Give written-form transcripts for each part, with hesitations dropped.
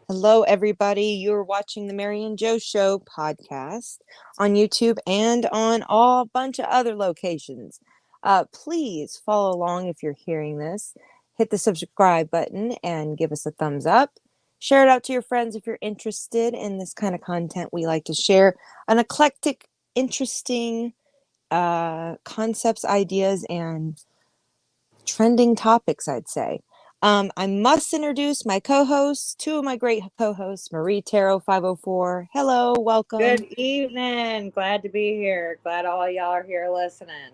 Hello, everybody. You're watching the Mary and Joe Show podcast on YouTube and on a bunch of other locations. Please follow along if you're hearing this. Hit the subscribe button and give us a thumbs up. Share it out to your friends if you're interested in this kind of content. We like to share an eclectic, interesting concepts, ideas, and trending topics, I'd say. I must introduce my co-hosts, two of my great co-hosts, Marie Tarot 504. Hello, welcome. Good evening. Glad to be here. Glad all y'all are here listening.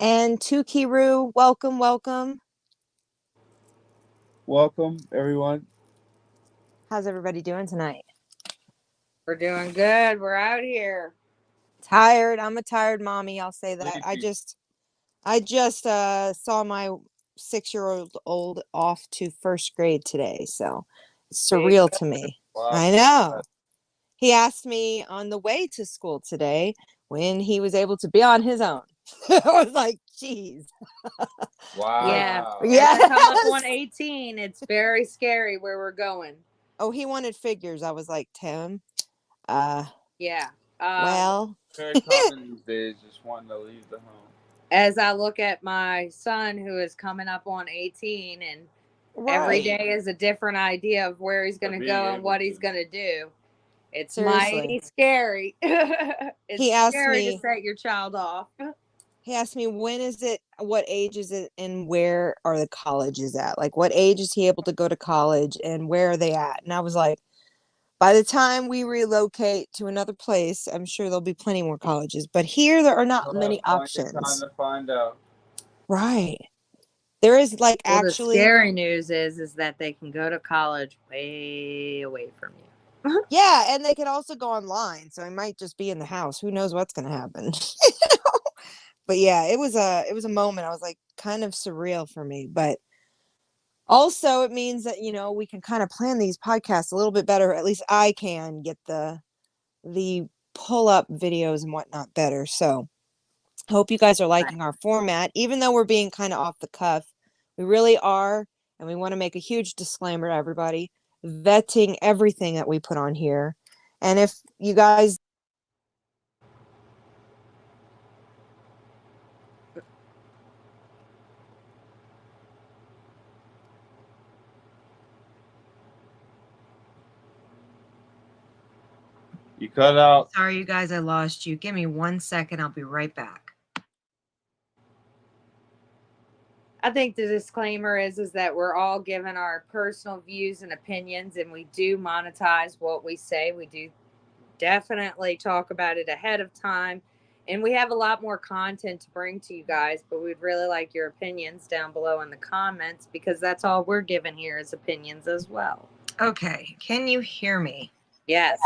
And Tukiru, welcome, welcome. Welcome, everyone. How's everybody doing tonight? We're doing good. We're out here. Tired. I'm a tired mommy. I'll say that. I just saw my 6-year-old off to first grade today, so it's surreal to me. Wow. I know. He asked me on the way to school today when he was able to be on his own. I was like, geez. Wow. Yeah. As I come up on 18, it's very scary where we're going. Oh, he wanted figures. I was like, Tim, yeah. Well. Very common these days, just wanting to leave the home. As I look at my son who is coming up on 18 and every day is a different idea of where he's going to go and what he's going to do. It's mighty scary. It's scary to set your child off. He asked me, when is it, what age is it, and where are the colleges at? Like, what age is he able to go to college and where are they at? And I was like, by the time we relocate to another place, I'm sure there'll be plenty more colleges. But here, there are not many options. Time to find out. Right. There is like The scary news is that they can go to college way away from you. Yeah, and they could also go online, so I might just be in the house. Who knows what's going to happen? But yeah, it was a moment. I was like, kind of surreal for me, but also it means that we can kind of plan these podcasts a little bit better. At least I can get the pull up videos and whatnot better. So hope you guys are liking our format, even though we're being kind of off the cuff. We really are, and we want to make a huge disclaimer to everybody, vetting everything that we put on here. And if you guys You cut out. Sorry, you guys, I lost you. Give me 1 second. I'll be right back. I think the disclaimer is that we're all giving our personal views and opinions, and we do monetize what we say. We do definitely talk about it ahead of time, and we have a lot more content to bring to you guys, but we'd really like your opinions down below in the comments, because that's all we're given here is opinions as well. Okay, can you hear me? Yes.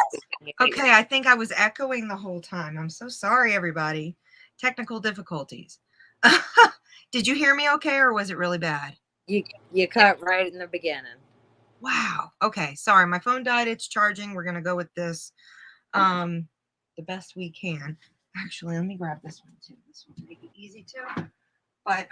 Okay, I think I was echoing the whole time. I'm so sorry, everybody. Technical difficulties. Did you hear me okay, or was it really bad? You cut right in the beginning. Wow. Okay, sorry. My phone died. It's charging. We're going to go with this the best we can. Actually, let me grab this one too. This will make it easy too. But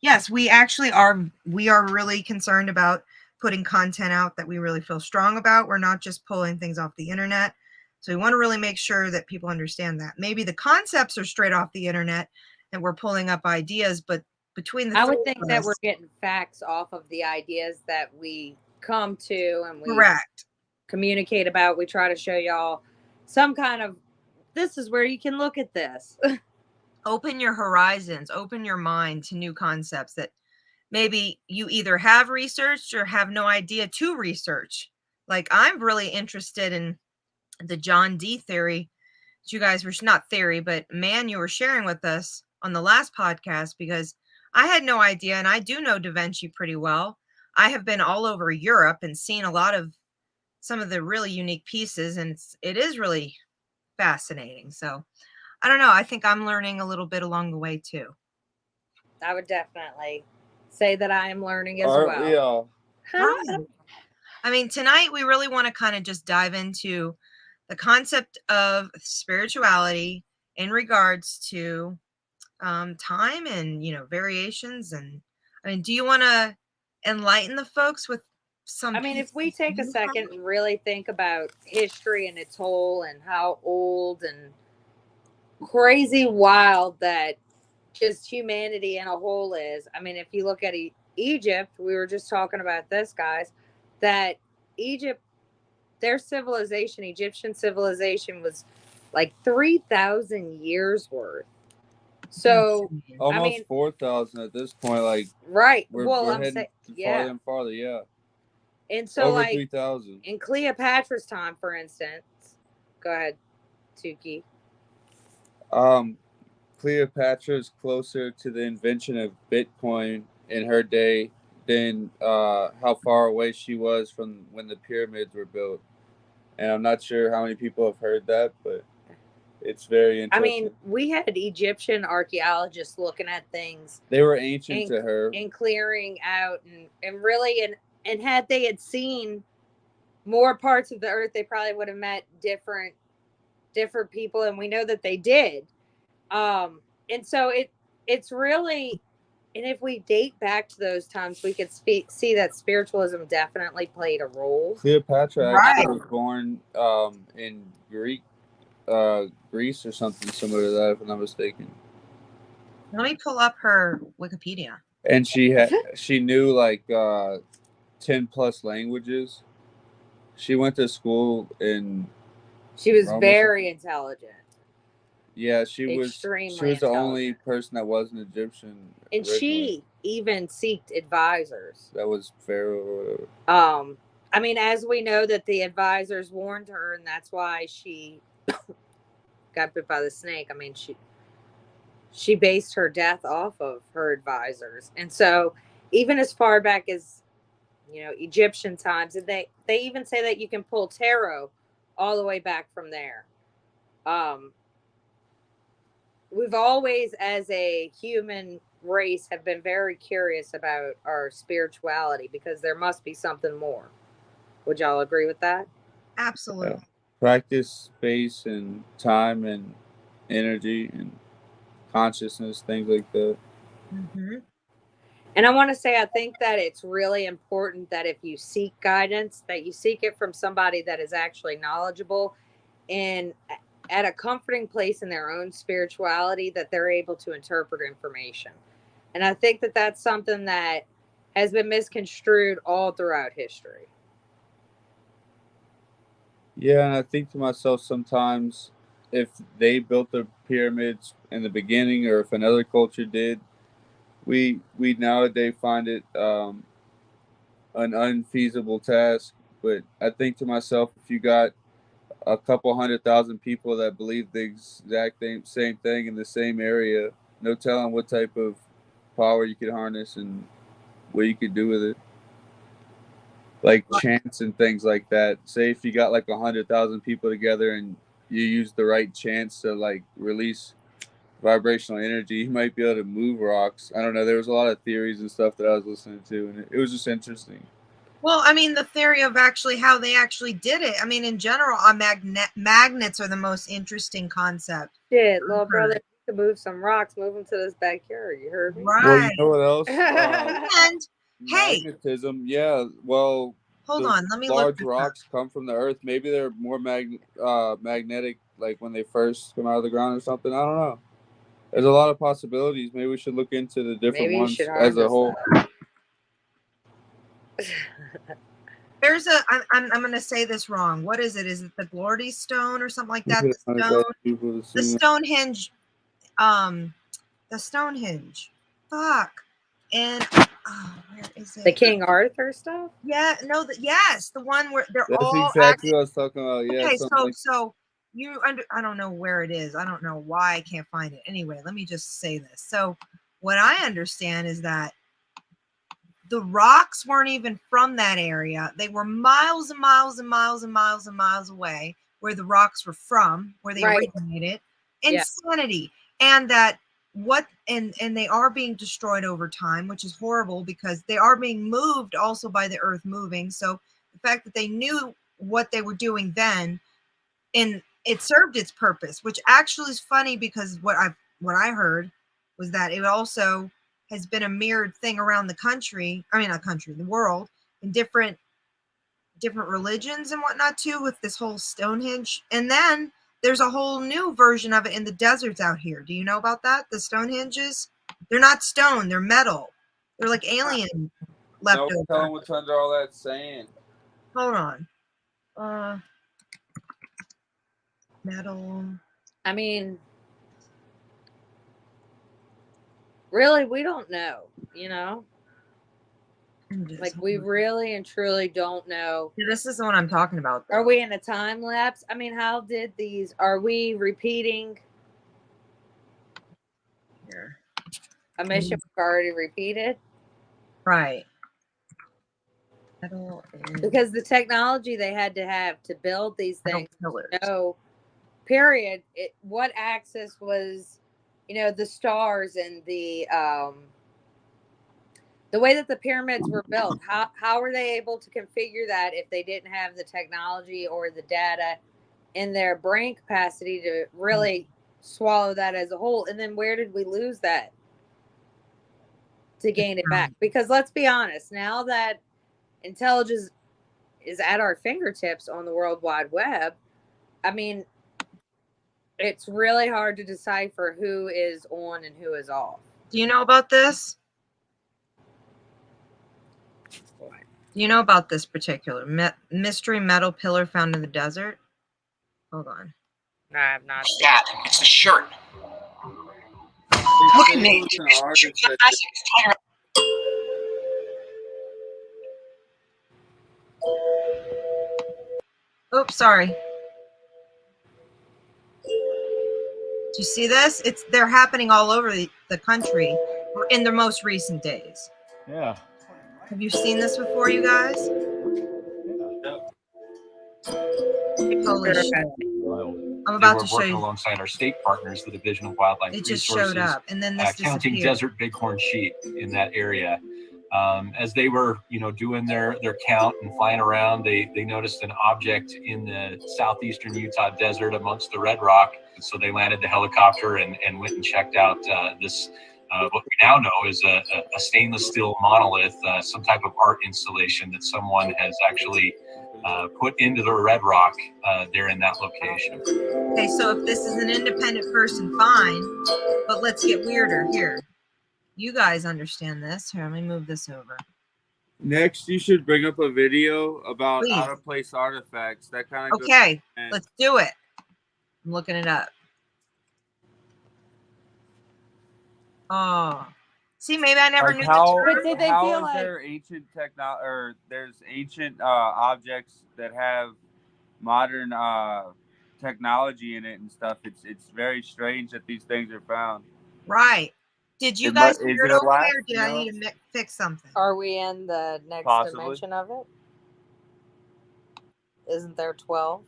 yes, we are really concerned about putting content out that we really feel strong about. We're not just pulling things off the internet. So we want to really make sure that people understand that. Maybe the concepts are straight off the internet and we're pulling up ideas, but between the I would think that we're getting facts off of the ideas that we come to and we communicate about. We try to show y'all some kind of, this is where you can look at this. Open your horizons, open your mind to new concepts that maybe you either have researched or have no idea to research. Like, I'm really interested in the John Dee theory that you guys were, not theory, but man, you were sharing with us on the last podcast, because I had no idea, and I do know Da Vinci pretty well. I have been all over Europe and seen a lot of some of the really unique pieces, and it is really fascinating. So I don't know. I think I'm learning a little bit along the way too. I would definitely say that I am learning as well. We all? I mean, tonight we really want to kind of just dive into the concept of spirituality in regards to time and variations. And I mean, do you want to enlighten the folks with I mean, if we take a second and really think about history in its whole and how old and crazy wild that just humanity in a whole is. I mean, if you look at Egypt, we were just talking about this, guys, that Egypt, their civilization, Egyptian civilization, was like 3,000 years worth. So, almost I mean, 4,000 at this point. Like, right. we're I'm heading saying, farther and farther. Yeah, And so, over like 3,000. in Cleopatra's time, for instance, go ahead, Tuki. Cleopatra is closer to the invention of Bitcoin in her day than how far away she was from when the pyramids were built. And I'm not sure how many people have heard that, but it's very interesting. I mean, we had Egyptian archaeologists looking at things. They were ancient to her. And clearing out and really and had they had seen more parts of the earth, they probably would have met different people, and we know that they did. And so it's really, and if we date back to those times, we could see that spiritualism definitely played a role. Cleopatra actually was born in Greece or something similar to that, if I'm not mistaken. Let me pull up her Wikipedia. And she knew like 10 plus languages. She went to school in. She was very intelligent. Yeah, she was the only person that wasn't Egyptian. And she even sought advisors. That was Pharaoh or whatever. I mean, as we know that the advisors warned her, and that's why she got bit by the snake. I mean, she based her death off of her advisors. And so even as far back as, Egyptian times, and they even say that you can pull tarot all the way back from there. We've always, as a human race, have been very curious about our spirituality because there must be something more. Would y'all agree with that? Absolutely. Yeah. Practice, space, and time, and energy, and consciousness, things like that. Mm-hmm. And I want to say, I think that it's really important that if you seek guidance, that you seek it from somebody that is actually knowledgeable and at a comforting place in their own spirituality, that they're able to interpret information. And I think that that's something that has been misconstrued all throughout history. Yeah, and I think to myself sometimes, if they built the pyramids in the beginning, or if another culture did, we nowadays find it an unfeasible task. But I think to myself, if you got a couple 100,000 people that believe the exact same thing in the same area, no telling what type of power you could harness and what you could do with it. Like chants and things like that. Say if you got like 100,000 people together and you use the right chants to like release vibrational energy, you might be able to move rocks. I don't know. There was a lot of theories and stuff that I was listening to, and it was just interesting. Well, I mean, the theory of actually how they actually did it. I mean, in general, magnets are the most interesting concept. Shit, little brother, you can move some rocks, move them to this backyard. You heard me? Right. Well, you know what else? And hey, magnetism. Yeah. Well, hold on. Let me look. Large rocks come from the earth. Maybe they're more magnetic, like when they first come out of the ground or something. I don't know. There's a lot of possibilities. Maybe we should look into the different ones as a whole. There's I'm going to say this wrong. What is it? Is it the Glory Stone or something like that? The Stonehenge. The Stonehenge. Fuck. And where is it? The King Arthur stuff? Yeah. No. Yes. The one where they're all. That's exactly what I was talking about. Yeah. Okay. So I don't know where it is. I don't know why I can't find it. Anyway, let me just say this. So what I understand is that the rocks weren't even from that area. They were miles and miles and miles and miles and miles away where the rocks were from, where they originated. Insanity. Yeah. And that and they are being destroyed over time, which is horrible because they are being moved also by the earth moving. So the fact that they knew what they were doing then, and it served its purpose, which actually is funny because what I heard was that it also has been a mirrored thing around the country. I mean, not country, the world, in different different religions and whatnot too, with this whole Stonehenge. And then there's a whole new version of it in the deserts out here. Do you know about that? The Stonehenges? They're not stone, they're metal. They're like alien leftover. No telling what's under all that sand. Hold on. Metal. I mean, really, we don't know, you know? Like, we really and truly don't know. Yeah, this is the one I'm talking about, though. Are we in a time lapse? I mean, how did these, are we repeating Here. a mission we've already repeated? Right. Metal is Because the technology they had to have to build these metal things, pillars. no, period. What axis was, you know, the stars and the way that the pyramids were built? How were they able to configure that if they didn't have the technology or the data in their brain capacity to really swallow that as a whole? And then where did we lose that to gain it back? Because let's be honest, now that intelligence is at our fingertips on the World Wide Web, I mean, it's really hard to decipher who is on and who is off. Do you know about this? Do you know about this particular mystery metal pillar found in the desert? Hold on. No, I have not. Dad, it's the shirt. Look at me. Oops, sorry. Do you see this? They're happening all over the country in the most recent days. Yeah. Have you seen this before, you guys? Holy shit. I'm about to show you. Alongside our state partners, the Division of Wildlife It just Resources, showed up, and then this counting disappeared. desert bighorn sheep in that area. As they were, doing their count and flying around, they noticed an object in the southeastern Utah desert amongst the red rock. So they landed the helicopter and went and checked out this. What we now know is a stainless steel monolith, some type of art installation that someone has actually put into the red rock there in that location. Okay, so if this is an independent person, fine, but let's get weirder here. You guys understand this. Here, let me move this over. Next, you should bring up a video about Please. out of place artifacts. That kind of Okay, let's do it. I'm looking it up. Oh, see, maybe I never knew how, the But did they how feel is like- there ancient there's ancient objects that have modern technology in it and stuff. It's very strange that these things are found. Right. Did you Is guys it hear it a over laugh? there? Or did I No. need to fix something? Are we in the next Possibly. dimension of it? Isn't there 12?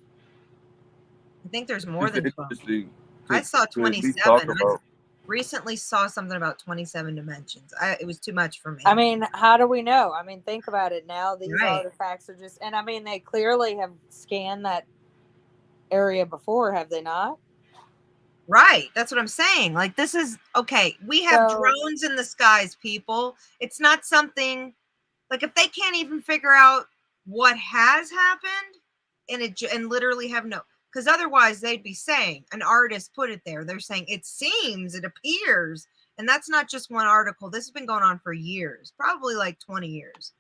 I think there's more than 12. Interesting. I saw to at least 27. talk I about. recently saw something about 27 dimensions. It was too much for me. I mean, how do we know? I mean, think about it now. These Right. artifacts are just, and I mean, they clearly have scanned that area before, have they not? Right. That's what I'm saying. Like, this is okay. We have So- drones in the skies, people. It's not something like if they can't even figure out what has happened and literally have no, because otherwise they'd be saying an artist put it there. They're saying it seems, it appears, and that's not just one article. This has been going on for years, probably like 20 years.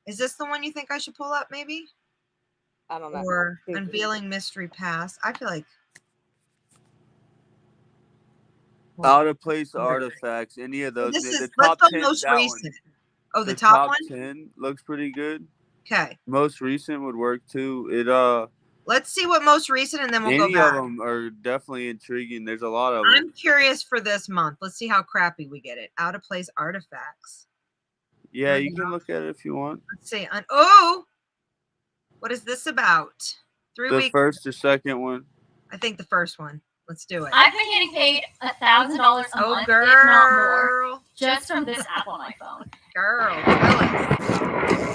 Is this the one you think I should pull up, maybe? I don't know. Or unveiling mystery past? I feel like Out of place artifacts, any of those. this the is. top Let's go 10, most that one. recent. Oh, the top one. 10 looks pretty good. Okay. Most recent would work too. Let's see what most recent, and then we'll Any go back. of them are definitely intriguing. There's a lot of I'm them. curious for this month. Let's see how crappy we get it. Out of place artifacts. Yeah, you can look at it if you want. Let's see. Oh, what is this about? 3 The weeks. first or second one. I think the first one. Let's do it. I've been getting paid $1,000 a Oh, month, if not more, girl. just from this app on my phone. Girl. Really.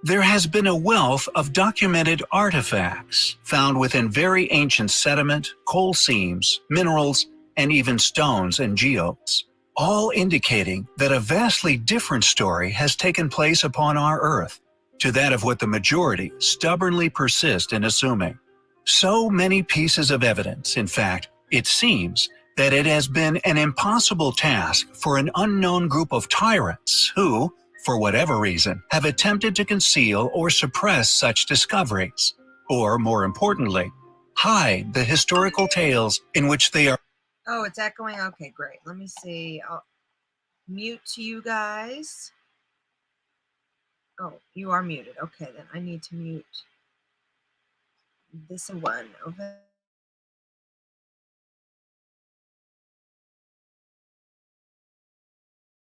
There has been a wealth of documented artifacts found within very ancient sediment, coal seams, minerals, and even stones and geodes. all indicating that a vastly different story has taken place upon our Earth, to that of what the majority stubbornly persist in assuming. So many pieces of evidence, in fact, it seems that it has been an impossible task for an unknown group of tyrants who, for whatever reason, have attempted to conceal or suppress such discoveries, or more importantly, hide the historical tales in which they are. Oh, it's echoing. Okay, great. Let me see. I'll mute you guys. Oh, you are muted. Okay, then I need to mute this one over.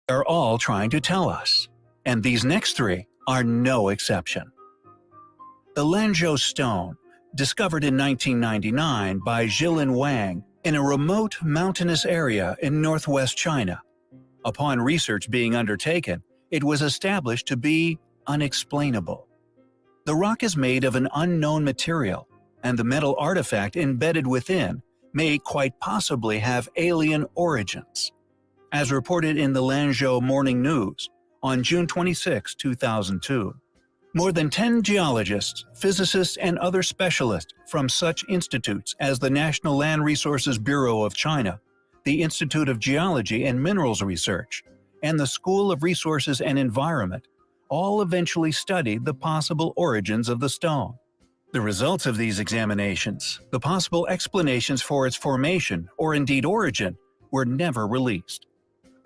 Are all trying to tell us, and these next three are no exception. The Lanzhou stone, discovered in 1999 by Zhilin Wang in a remote mountainous area in northwest China. Upon research being undertaken, it was established to be unexplainable. The rock is made of an unknown material, and the metal artifact embedded within may quite possibly have alien origins. As reported in the Lanzhou Morning News on June 26, 2002. More than 10 geologists, physicists, and other specialists from such institutes as the National Land Resources Bureau of China, the Institute of Geology and Minerals Research, and the School of Resources and Environment all eventually studied the possible origins of the stone. The results of these examinations, the possible explanations for its formation or indeed origin, were never released.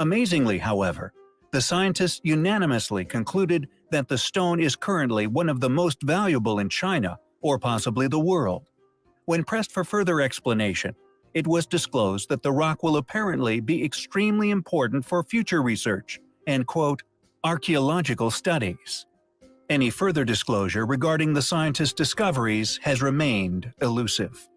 Amazingly, however, the scientists unanimously concluded that the stone is currently one of the most valuable in China or possibly the world. When pressed for further explanation, it was disclosed that the rock will apparently be extremely important for future research and, quote, archaeological studies. Any further disclosure regarding the scientists' discoveries has remained elusive.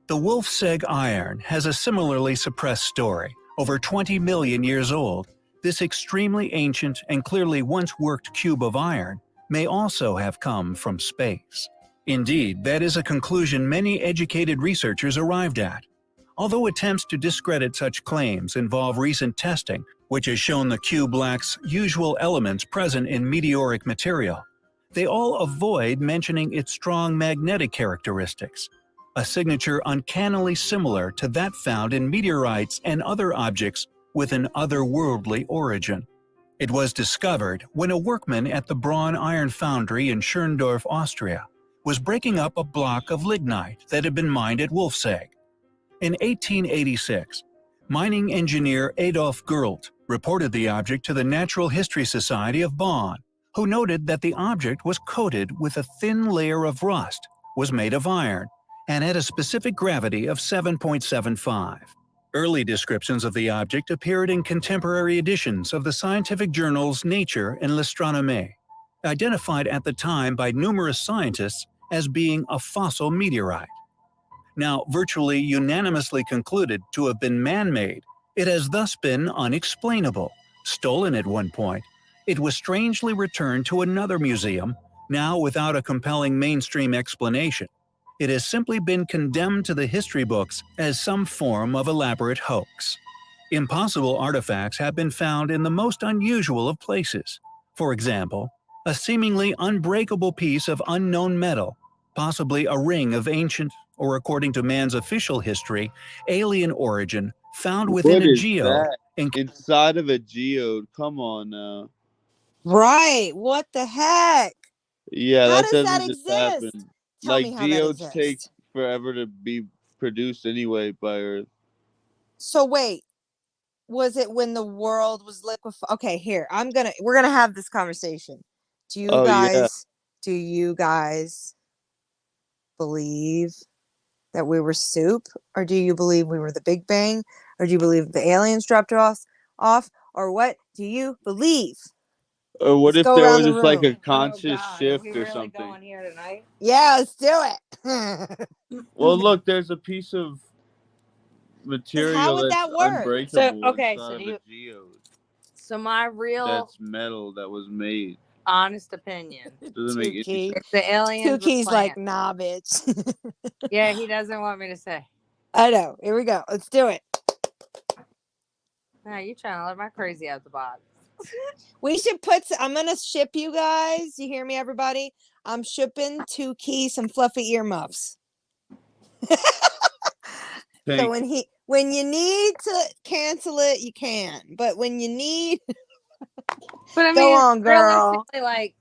The Wolfseg iron has a similarly suppressed story. Over 20 million years old, this extremely ancient and clearly once worked cube of iron may also have come from space. Indeed, that is a conclusion many educated researchers arrived at. Although attempts to discredit such claims involve recent testing, which has shown the cube lacks usual elements present in meteoric material, they all avoid mentioning its strong magnetic characteristics, a signature uncannily similar to that found in meteorites and other objects with an otherworldly origin. It was discovered when a workman at the Braun Iron Foundry in Schirndorf, Austria, was breaking up a block of lignite that had been mined at Wolfseg. In 1886, mining engineer Adolf Gerlt reported the object to the Natural History Society of Bonn, who noted that the object was coated with a thin layer of rust, was made of iron, and had a specific gravity of 7.75. Early descriptions of the object appeared in contemporary editions of the scientific journals Nature and L'Astronomie, identified at the time by numerous scientists as being a fossil meteorite. Now virtually unanimously concluded to have been man-made, it has thus been unexplainable. Stolen at one point, it was strangely returned to another museum, now without a compelling mainstream explanation. It has simply been condemned to the history books as some form of elaborate hoax. Impossible artifacts have been found in the most unusual of places. For example, a seemingly unbreakable piece of unknown metal, possibly a ring of ancient, or according to man's official history, alien origin, found within What a is geode. that? Inside of a geode? Come on now. Right. What the heck? Yeah, How that does that doesn't just exist? happen. Tell me Like how that geodes take exists. forever to be produced anyway by Earth. So wait, was it when the world was liquefied? Okay, here. We're gonna have this conversation. Do you Oh yeah. guys do you guys believe that we were soup? Or do you believe we were the Big Bang? Or do you believe the aliens dropped us off? Or what do you believe? Or what Let's if go there around was the just like a room. Oh conscious God, are we shift or really something? going here tonight? Yeah, let's do it. Well, look, there's a piece of Because how material would that's that work? unbreakable So inside of do a you? geode. So my real That's metal that was made. honest opinion, Doesn't make any Tukey. sense. if the aliens were Tukey's like, plants, nah, bitch. yeah, he doesn't want me to say. I know. Here we go. Let's do it. Now you trying to let my crazy out the box. We should I'm gonna ship you guys. You hear me, everybody? I'm shipping 2 keys, some fluffy earmuffs. So when you need to cancel it, you can. But when you need, But I go mean, on, girl. realistically, like,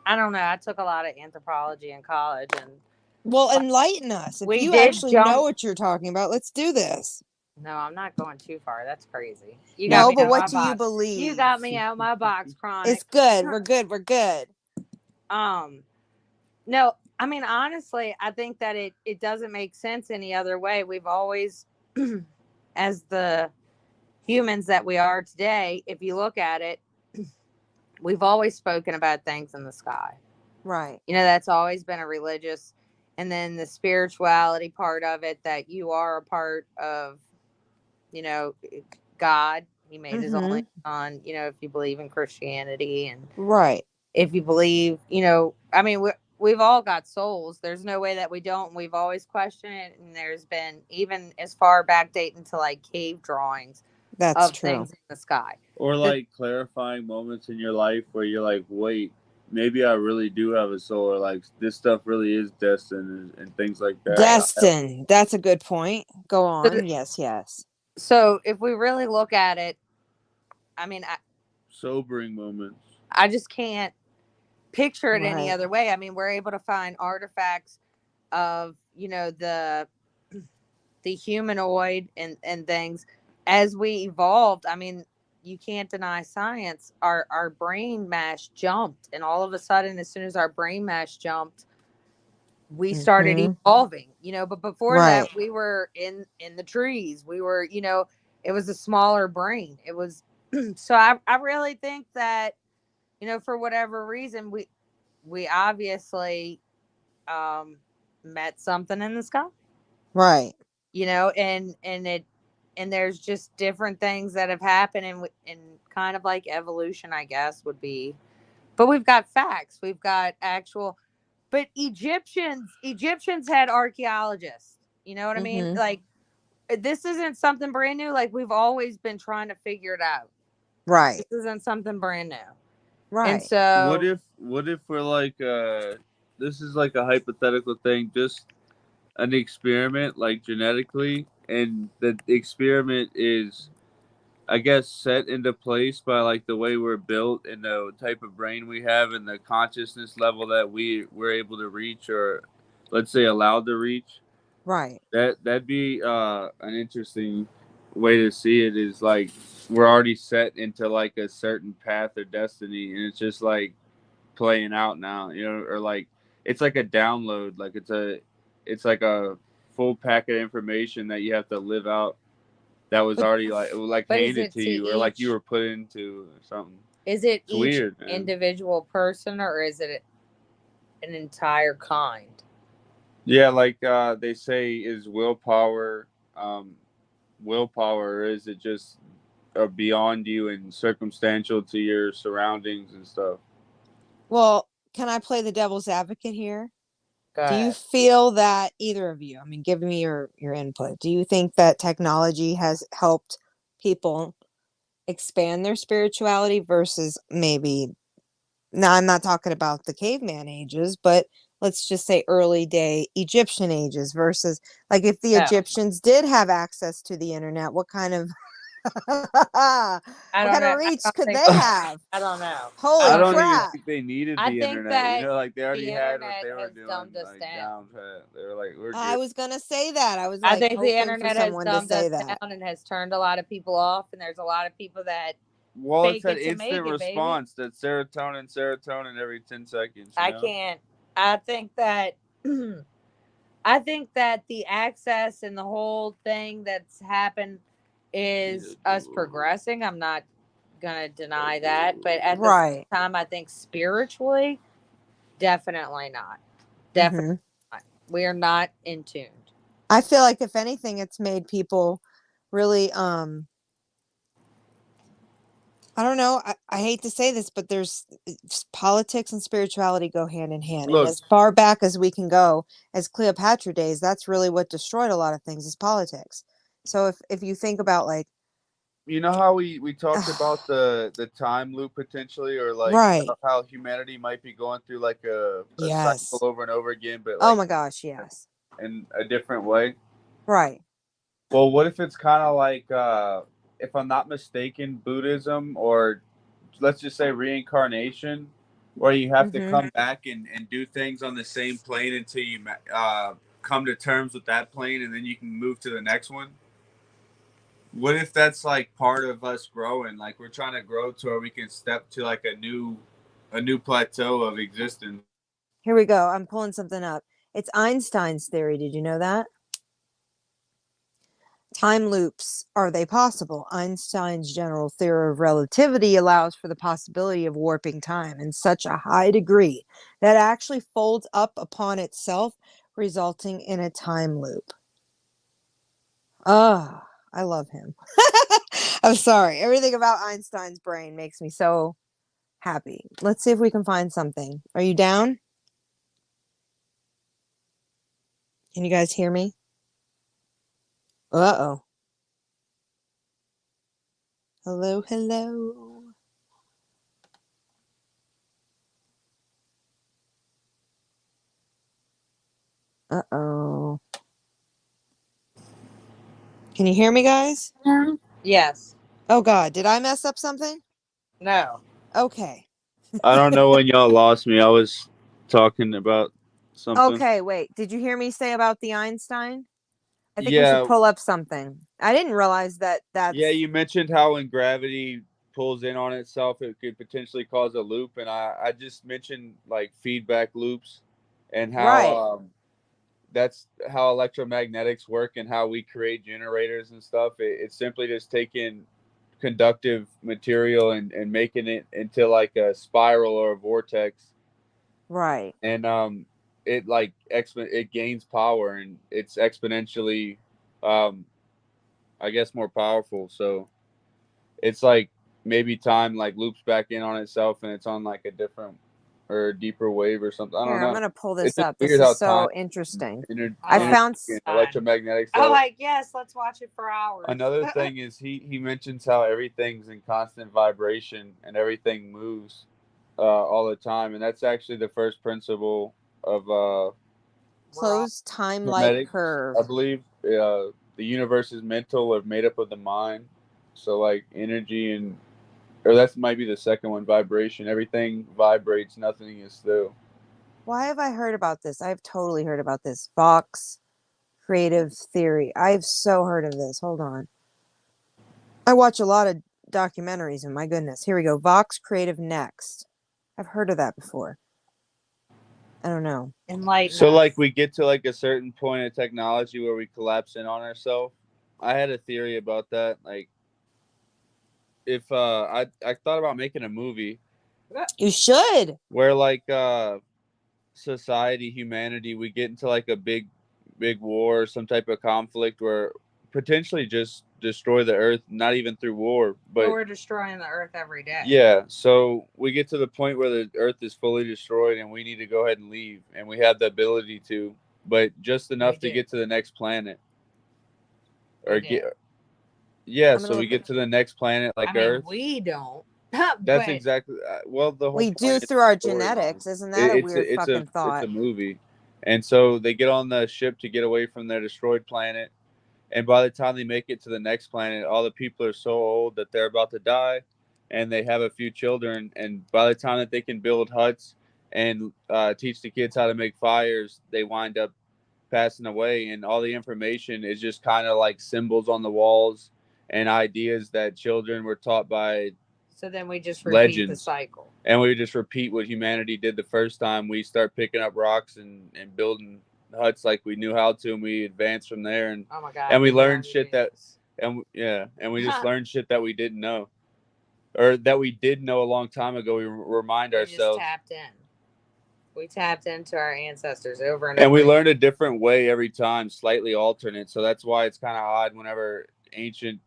I don't know. I took a lot of anthropology in college, and Well, enlighten us. If we you did actually jump. know what you're talking about, let's do this. No, I'm not going too far. That's crazy. You got No, me but out what my do you box. believe? You got me out my box, Chronic. It's good. We're good. We're good. No, I mean, honestly, I think that it doesn't make sense any other way. We've always, as the humans that we are today, if you look at it, we've always spoken about things in the sky. Right. You know, that's always been a religious, and then the spirituality part of it, that you are a part of, you know, God. He made his only son, you know, if you believe in Christianity, and right. if you believe, you know, I mean, we've all got souls. There's no way that we don't. We've always questioned it. And there's been, even as far back dating to like cave drawings That's of true. things in the sky. Or like clarifying moments in your life where you're like, wait, maybe I really do have a soul, or like this stuff really is destined, and things like that. Destined. That's a good point. Go on. So, Yes. So if we really look at it, I mean, Sobering moments. I just can't picture it any Right. other way. I mean, we're able to find artifacts of, you know, the humanoid and things as we evolved. I mean, you can't deny science. Our brain mass jumped, and all of a sudden, as soon as our brain mass jumped, we started evolving, you know. But before that, we were in the trees. We were, you know, it was a smaller brain. It was so I really think that, you know, for whatever reason, we obviously met something in the sky. Right. You know, and there's just different things that have happened, and kind of like evolution, I guess, would be. But we've got facts. We've got actual. But Egyptians had archaeologists. You know what I mean? Like, this isn't something brand new. Like, we've always been trying to figure it out. Right. This isn't something brand new. Right. And so, what if we're like, this is like a hypothetical thing, just an experiment, like genetically, and the experiment is, I guess, set into place by like the way we're built and the type of brain we have and the consciousness level that we're able to reach, or let's say allowed to reach. Right. That'd be an interesting way to see it. Is like we're already set into like a certain path or destiny, and it's just like playing out now, you know, or like it's like a download, like it's like a full packet of information that you have to live out, that was already like handed to you, or like you were put into or something. Is it It's each weird, man. individual person, or is it an entire kind? Yeah, like they say, is willpower willpower, or is it just beyond you and circumstantial to your surroundings and stuff? Well, can I play the devil's advocate here? Go Do you ahead. feel that either of you, I mean, give me your input. Do you think that technology has helped people expand their spirituality versus maybe, now I'm not talking about the caveman ages, but let's just say early day Egyptian ages versus, like, if the Egyptians did have access to the internet, what kind of what kind of reach could they have? I don't know. Holy I don't even crap. think they needed I the think internet. that You know, like they already the had what internet they were has doing. dumbed us Like down. pat. They were like, we're I good. was gonna say that. I was I like think the hoping for internet has someone to dumbed say us that. down and has turned a lot of people off, and there's a lot of people that Well, fake it's that it to make instant it, baby. response, that serotonin every 10 seconds. You I know? can't. I think that I think that the access and the whole thing that's happened is us progressing. I'm not gonna deny that, but at the same time, I think spiritually, definitely not. Definitely not. We are not in tune. I feel like if anything, it's made people really I don't know. I hate to say this, but politics and spirituality go hand in hand. Look, and as far back as we can go, as Cleopatra days, that's really what destroyed a lot of things, is politics. So if you think about, like, you know how we talked about the time loop potentially, or like Right. how humanity might be going through like a cycle Yes. over and over again, but Oh like my gosh, yes. in a different way. Right. Well, what if it's kind of like, if I'm not mistaken, Buddhism, or let's just say reincarnation, where you have to Mm-hmm. come back and do things on the same plane until you come to terms with that plane, and then you can move to the next one. What if that's like part of us growing? Like we're trying to grow to where we can step to like a new plateau of existence. Here we go. I'm pulling something up. It's Einstein's theory. Did you know that? Time loops, are they possible? Einstein's general theory of relativity allows for the possibility of warping time in such a high degree that it actually folds up upon itself, resulting in a time loop. Ah, I love him. I'm sorry. Everything about Einstein's brain makes me so happy. Let's see if we can find something. Are you down? Can you guys hear me? Uh-oh. Hello, hello. Uh-oh. Can you hear me, guys? Yes. Oh, God. Did I mess up something? No. Okay. I don't know when y'all lost me. I was talking about something. Okay, wait. Did you hear me say about the Einstein? I think we should Yeah, pull up something. I didn't realize that yeah. that's You mentioned how when gravity pulls in on itself, it could potentially cause a loop, and I just mentioned like feedback loops, and how right. that's how electromagnetics work and how we create generators and stuff. It's simply just taking conductive material and making it into like a spiral or a vortex, Right. and it like it gains power, and it's exponentially um I guess more powerful. So it's like maybe time like loops back in on itself, and it's on like a different or a deeper wave or something. I don't Here, I'm know. going to pull It's this just up. This weird is how time so interesting. I energy found and electromagnetic I'm stuff. like, yes, let's watch it for hours. Another thing is he mentions how everything's in constant vibration and everything moves all the time, and that's actually the first principle of closed time-like hermetics, curve. I believe. The universe is mental or made up of the mind. So like energy and or that might be the second one, vibration. Everything vibrates, nothing is still. Why have I heard about this? I've totally heard about this. Vox creative theory. I've so heard of this. Hold on. I watch a lot of documentaries, and my goodness. Here we go. Vox creative next. I've heard of that before. I don't know. Enlighten So us. like we get to like a certain point of technology where we collapse in on ourselves. I had a theory about that. Like if I thought about making a movie You should. where like society, humanity, we get into like a big war or some type of conflict where potentially just destroy the earth, not even through war, Well, but we're destroying the earth every day. yeah. So we get to the point where the earth is fully destroyed and we need to go ahead and leave, and we have the ability to, but just enough to do. get to the next planet or We do. get yeah. I'm gonna So we look get to the next planet like I mean, Earth. we don't. That's but exactly well. The whole We point do is through our the storyline. genetics. Isn't that a weird It's fucking it's thought? a movie, and so they get on the ship to get away from their destroyed planet, and by the time they make it to the next planet, all the people are so old that they're about to die, and they have a few children, and by the time that they can build huts and teach the kids how to make fires, they wind up passing away, and all the information is just kind of like symbols on the walls and ideas that children were taught by so then we just repeat the legends. cycle. And we just repeat what humanity did the first time. We start picking up rocks and building huts like we knew how to, and we advance from there, and Oh my god. and we the learned shit that Darwinians. and we just learned shit that we didn't know, or that we did know a long time ago. We remind We ourselves. just tapped in. We tapped into our ancestors over and And over. we again. learned a different way every time, slightly alternate. So that's why it's kind of odd whenever ancient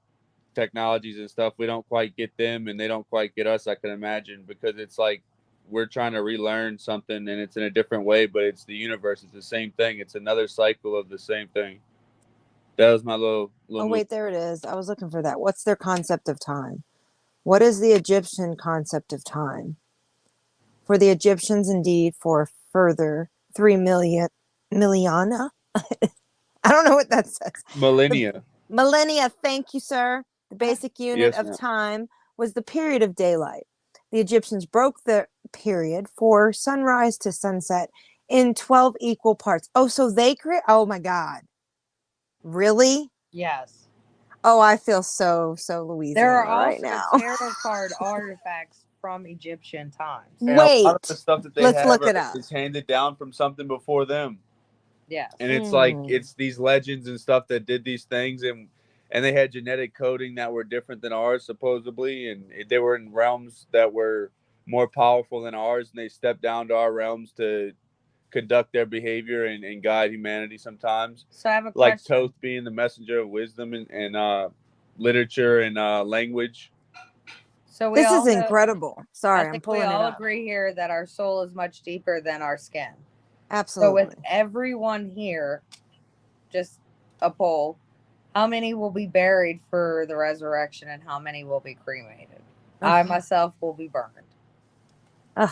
technologies and stuff, we don't quite get them and they don't quite get us, I can imagine, because it's like we're trying to relearn something and it's in a different way, but it's the universe. It's the same thing. It's another cycle of the same thing. That was my little. Oh, wait, there it is. I was looking for that. What's their concept of time? What is the Egyptian concept of time? For the Egyptians, indeed, for further 3 million milliana. I don't know what that says. Millennia. Millennia, thank you, sir. The basic unit Yes, of ma'am. time was the period of daylight. The Egyptians broke the period for sunrise to sunset in 12 equal parts. Oh, so they create. Oh my God. Really? Yes. Oh, I feel so Louisiana There are right also now. tarot card artifacts from Egyptian times. And a lot of Wait. the stuff that they Let's have look it up. is handed down from something before them. Yes. And it's like Mm. it's these legends and stuff that did these things, and they had genetic coding that were different than ours supposedly, and they were in realms that were more powerful than ours, and they stepped down to our realms to conduct their behavior and guide humanity sometimes. So I have a Like question. Thoth being the messenger of wisdom and literature and language. So we This all is know- incredible. Sorry, I I'm think pulling we it all up. agree here that our soul is much deeper than our skin. So Absolutely. with everyone here, just a poll, how many will be buried for the resurrection and how many will be cremated? I myself will be burned. Ugh.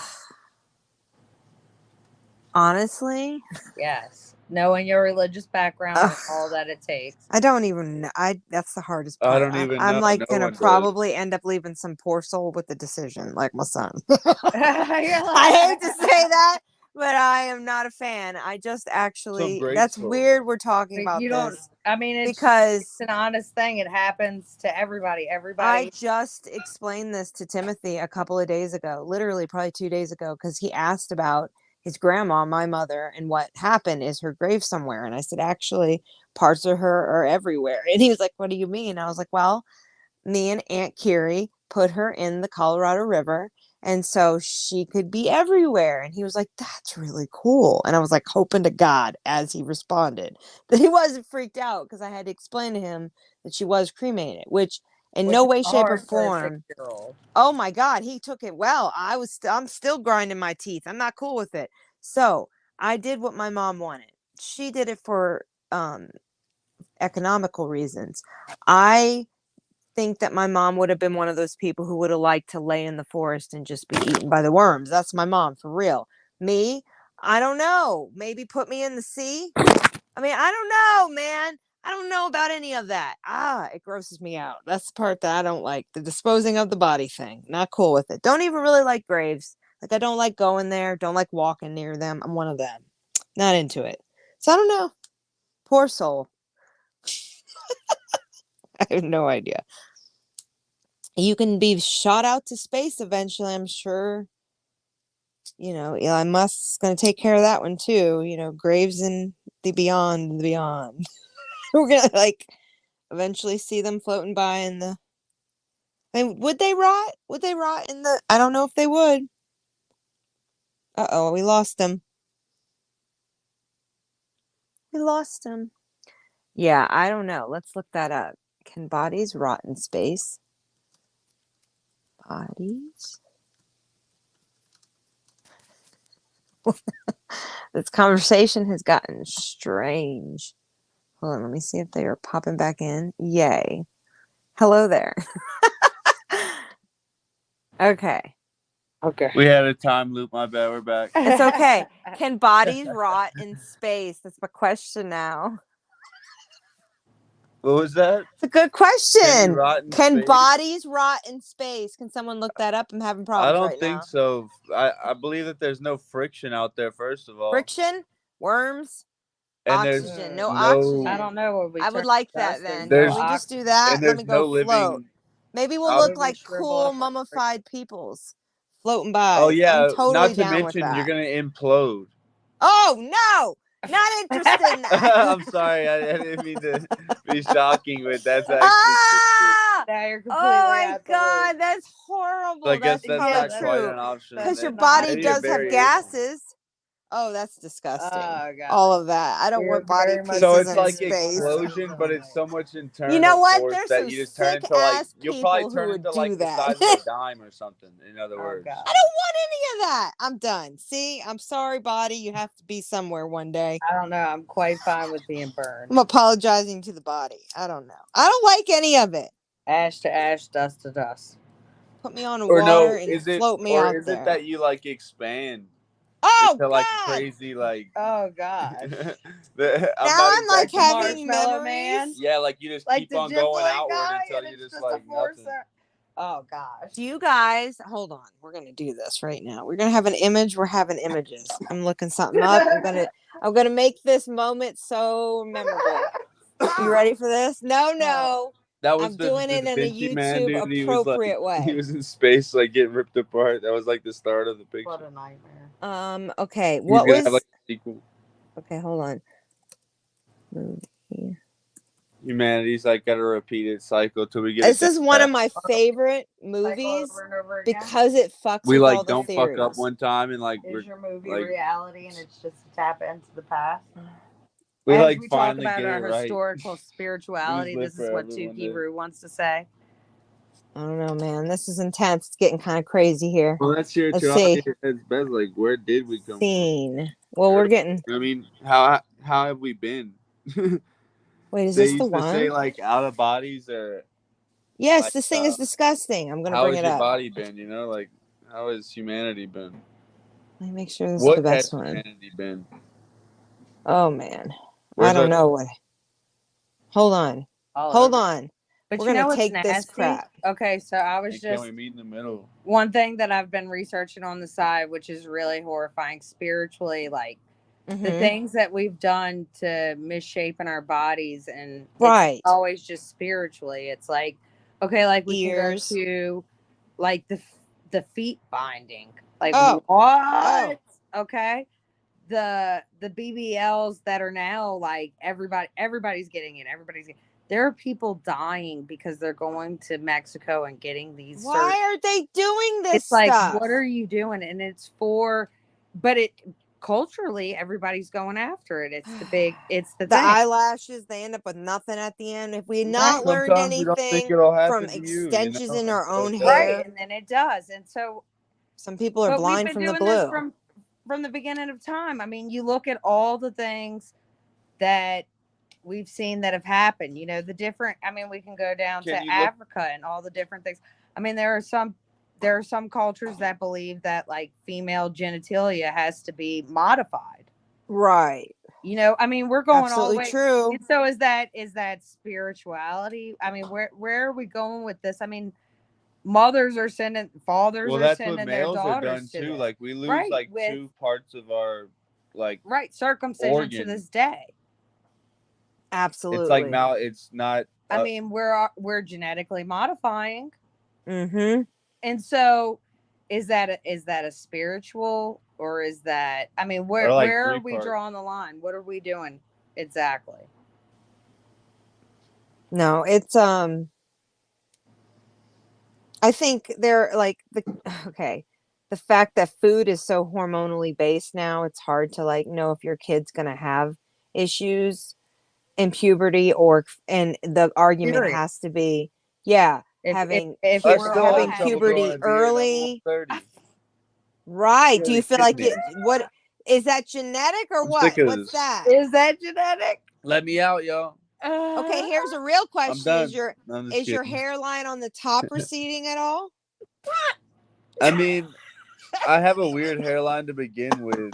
Honestly, Yes. Knowing your religious background and all that it takes. I don't even know. That's the hardest I part. don't even I'm know. like No gonna one does. probably end up leaving some poor soul with the decision, like my son. You're I hate to say that, but I am not a fan. I just actually great that's soul. weird we're talking about you don't. this I mean, it's because an honest thing. It happens to everybody. I Everybody. just explained this to Timothy a couple of days ago, literally probably 2 days ago, because he asked about his grandma, my mother, and what happened. Is her grave somewhere? And I said, actually, parts of her are everywhere. And he was like, what do you mean? I was like, well, me and Aunt Kiri put her in the Colorado River, and so she could be everywhere. And he was like, that's really cool. And I was like, hoping to God, as he responded, that he wasn't freaked out, because I had to explain to him that she was cremated, which in no way, shape, or form. Oh my God, he took it well. I'm still grinding my teeth. I'm not cool with it. So I did what my mom wanted. She did it for economical reasons. I think that my mom would have been one of those people who would have liked to lay in the forest and just be eaten by the worms. That's my mom, for real. Me, I don't know. Maybe put me in the sea. I mean, I don't know, man. I don't know about any of that. It grosses me out. That's the part that I don't like. The disposing of the body thing. Not cool with it. Don't even really like graves. Like, I don't like going there. Don't like walking near them. I'm one of them. Not into it. So I don't know. Poor soul. I have no idea. You can be shot out to space eventually, I'm sure. You know, Elon Musk's going to take care of that one too. You know, graves in the beyond, the beyond. We're going to like eventually see them floating by in the. I mean, would they rot? Would they rot in the? I don't know if they would. We lost them. We lost them. Yeah, I don't know. Let's look that up. Can bodies rot in space? Bodies? This conversation has gotten strange. Hold on, let me see if they are popping back in. Yay. Hello there. Okay. We had a time loop. My bad. We're back. It's okay. Can bodies rot in space? That's my question now. What was that? It's a good question. Can space? bodies rot in space? Can someone look that up? I'm having problems I don't right think now. so. I believe that there's no friction out there, first of all. Friction? Worms? And Oxygen. No no- oxygen. I don't know. I would like that then. There's- Can we just do that? And Let there's me go no float. living. Maybe we'll I'll look maybe like shrivel cool up on mummified peoples floating by. Oh yeah, I'm totally not to down with mention that. you're gonna implode. Oh no! Not interested in that. I'm sorry, I didn't mean to be shocking, but that's actually Ah! Now you're completely Oh my out the God, loop. that's horrible. so I guess that's that's probably not quite true. an option. Because your That's body Maybe a does have variation. gases. Oh, that's disgusting. Oh, God. All of that. I don't You're want body very much pieces So in it's like space. explosion, but it's so much internal. You know what? force There's that some you just turn sick into like ass you'll probably people who turn would into do like the that. size of a dime or something. In other Oh, words, God. I don't want any of of that. I'm done. See, I'm sorry, body. You have to be somewhere one day. I don't know. I'm quite fine with being burned. I'm apologizing to the body. I don't know. I don't like any of it. Ash to ash, dust to dust. Put me on the Or no, water and is it float me or out is there. it that you like expand Oh into like God! crazy like? Oh gosh. Now I'm like having Marshmallow memories. Man. Yeah, like you just Like keep the on going Giflet outward guy, until and you it's just just a like force. nothing. Oh gosh. Do you guys hold on? We're gonna do this right now. We're gonna have an image. We're having images. I'm looking something up. I'm gonna make this moment so memorable. You ready for this? No. That was I'm the doing Da it in a Vinci Man, YouTube dude. He was like, appropriate way. he was in space, like getting ripped apart. That was like the start of the picture. What a nightmare. Okay. He's What gonna was? have like a sequel. Okay, hold on. Movie. Humanity's like got to repeat its cycle till we get. This it is one down of my favorite movies Over and over again. because it fucks We with like all the don't theories. fuck up one time and like Is your movie like reality, and it's just a tap into the past? we As like we talk finally about get our it right. historical spirituality, live this is what forever one day. Tukey wants to say. I don't know, man. This is intense. It's getting kind of crazy here. Well, that's your Let's see. It's best. Like, where did we come Scene. Well, we're getting. from? I mean, how have we been? Wait, is They this the used to say one? like out of bodies or Yes, like, this thing is disgusting. I'm gonna how bring has it your up. body been? You know, like how has humanity been? Let me make sure this is What the best has one. humanity been? Oh man, Where's I don't our- know what. Hold on. Hold on. But We're you know gonna what's take this nasty? crap. Okay, so I was And can just we meet in the middle? one thing that I've been researching on the side, which is really horrifying spiritually, like the Mhm. things that we've done to misshape in our bodies, and Right. it's always just spiritually. It's like, okay, like we Ears. can go to like the feet binding. Like Oh. what? Okay. The BBLs that are now like everybody's getting it. There are people dying because they're going to Mexico and getting these. Why are they doing this It's like, stuff? what are you doing? And it's for, but it culturally everybody's going after it. It's the The thing. eyelashes, they end up with nothing at the end. If we not learned Sometimes we don't think anything it'll happen from to you, extensions in our own Right. hair, Right, and then it does. And so some people are but we've blind been from the doing this blue. from the beginning of time. I mean, you look at all the things that we've seen that have happened, you know, the different, I mean, we can go down to Africa and all the different things. I mean, there are some cultures that believe that like female genitalia has to be modified. Right. You know, I mean, we're going Absolutely all the way. true. And so is that spirituality? I mean, where are we going with this? I mean, mothers are sending, fathers are sending their daughters are done to too. this. Like we lose Right, like with- 2 parts of our like circumcision organ. to this day. Absolutely. It's like now it's not. I mean, we're genetically modifying, Mm-hmm. and so is that a spiritual, or is that? I mean, where like where are 3 we parts. drawing the line? What are we doing exactly? No, it's I think they're like the fact that food is so hormonally based now, it's hard to like know if your kid's gonna have issues in puberty and the argument Period. has to be having if I we're still all have having trouble puberty growing a beard. I'm early. almost 30. Right. Do you feel like kidding it what is that genetic or I'm what? sick of What's this. that? Is that genetic? Let me out, y'all. Okay, here's a real question. done. Is your I'm just your kidding. hairline on the top receding at all? I mean, I have a weird hairline to begin with,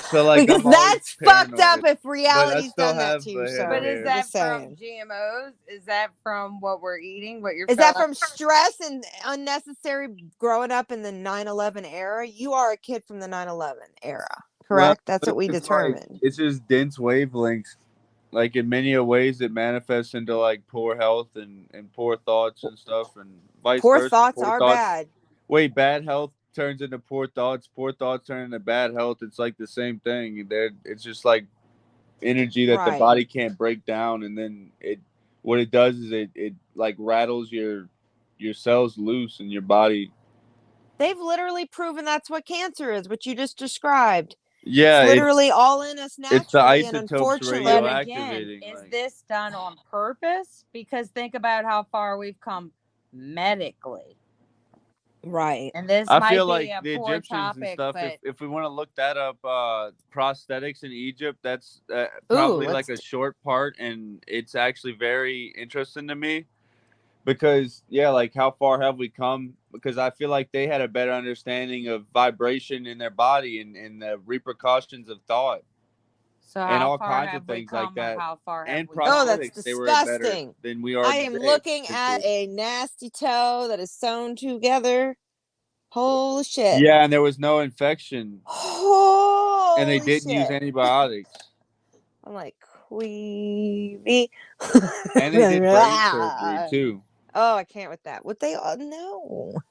so like Because I'm always that's fucked up paranoid. if reality's still done that have to a you, head sir. of But hair. is that Just from saying. GMOs? Is that from what we're eating? What you're Is that from stress and unnecessary growing up in the 9/11 era? You are a kid from the 9/11 era, correct? That's what we it's determined. Like, it's just dense wavelengths. Like in many ways, it manifests into like poor health and poor thoughts and stuff, and vice Poor versa. thoughts are bad. Wait, bad health turns into poor thoughts. Poor thoughts turn into bad health. It's like the same thing. It's just like energy that the Right. body can't break down, and then what it does is it like rattles your cells loose in your body. They've literally proven that's what cancer is, what you just described. Yeah, it's literally all in us naturally. it's the and isotopes unfortunately, But radioactivating. again, is this done on purpose? Because think about how far we've come medically. Right. And this I might feel be like a the poor Egyptians and topic, stuff. but If we want to look that up, prosthetics in Egypt, that's Ooh, probably like a short part, and it's actually very interesting to me because yeah, like how far have we come? Because I feel like they had a better understanding of vibration in their body and the repercussions of thought so and how all far kinds of have we things like come, or that. how far have And we Oh, gone? that's prosthetics, they were better disgusting. than we are I am today. looking at a nasty toe that is sewn together. Holy shit. Yeah, and there was no infection, and they Holy didn't use shit. antibiotics. I'm like, queeby. And they did brain surgery too. Oh, I can't with that. What they all know.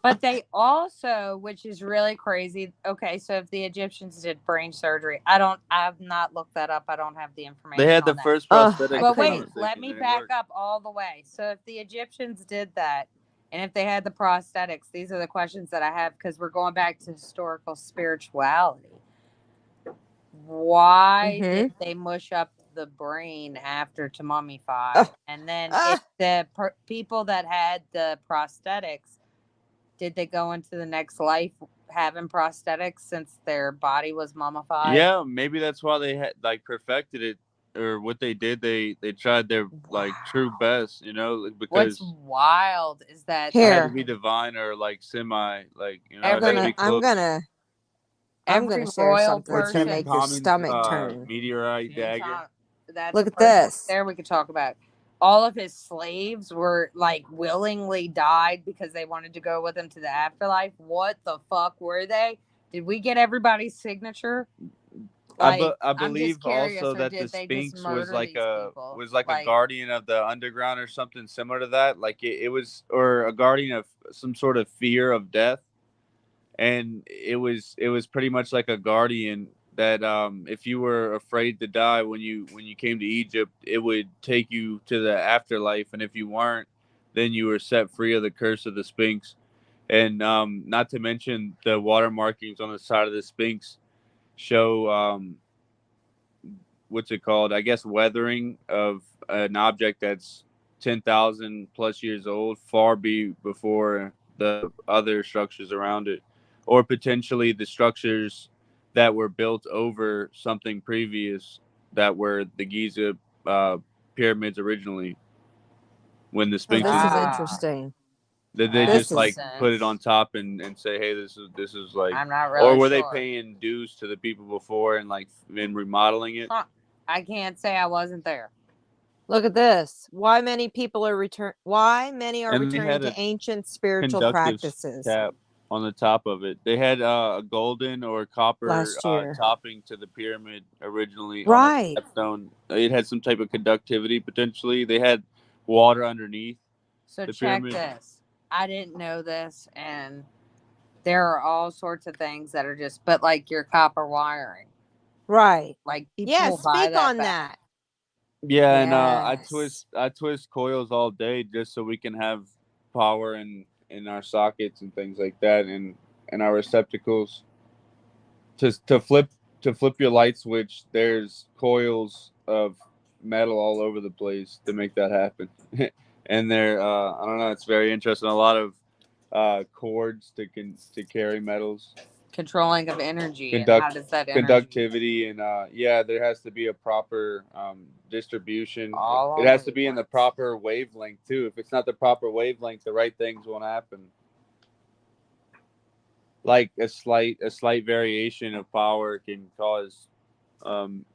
But they also, which is really crazy. Okay, so if the Egyptians did brain surgery, I've not looked that up. I don't have the information. They had the on that. first I prosthetic. But if I'm not wait, let mistaken, me and it back worked. up all the way. So if the Egyptians did that, and if they had the prosthetics, these are the questions that I have because we're going back to historical spirituality. Why Mhm. did they mush up the brain after to mummify? Oh, And then if ah, the people that had the prosthetics, did they go into the next life having prosthetics since their body was mummified? Yeah, maybe that's why they had like perfected it, or what they did. They tried their like true Wow. best, What's because wild is that it had to here. be divine or like semi, like it I'm had to every be gonna I'm close. gonna I'm every gonna share royal something Like that's gonna make person. your Tutankhamun's stomach turn. meteorite dagger. That's a Look at person right this. there we could talk about. All of his slaves were like willingly died because they wanted to go with him to the afterlife. What the fuck were they? Did we get everybody's signature? Like, I I'm just believe curious, also or that the did they just Sphinx was murder like these people? a guardian of the underground or something similar to that. Like it was, or a guardian of some sort of fear of death, and it was pretty much like a guardian that if you were afraid to die when you came to Egypt, it would take you to the afterlife, and if you weren't, then you were set free of the curse of the Sphinx. And not to mention the water markings on the side of the Sphinx show what's it called? I guess weathering of an object that's 10,000 plus years old, before the other structures around it, or potentially the structures that were built over something previous that were the Giza uh, pyramids originally when the Oh, Sphinx this was is built. interesting. Did they This just is like makes put it on sense. top and say, hey, this is like, I'm not or really were they sure. paying dues to the people before and like and remodeling it? Huh. I can't say I wasn't there. Look at this. Why many are And they returning had a to ancient spiritual conductive practices cap on the top of it. They had a golden or copper last year. topping to the pyramid originally on the Right. capstone. It had some type of conductivity potentially. They had water underneath So the check pyramid. this. I didn't know this, and there are all sorts of things that are just, but like your copper wiring, Right. like people Yeah, will buy speak that on back. that. Yeah, and Yes. I twist coils all day just so we can have power in our sockets and things like that, and our receptacles. To flip your light switch, there's coils of metal all over the place to make that happen. And they're I don't know, it's very interesting. A lot of cords to carry metals, Controlling of energy, and conduct how does that energy conductivity, and yeah, there has to be a proper distribution. all It on has to be in the wavelengths? proper wavelength too. If it's not the proper wavelength, the right things won't happen. Like a slight variation of power can cause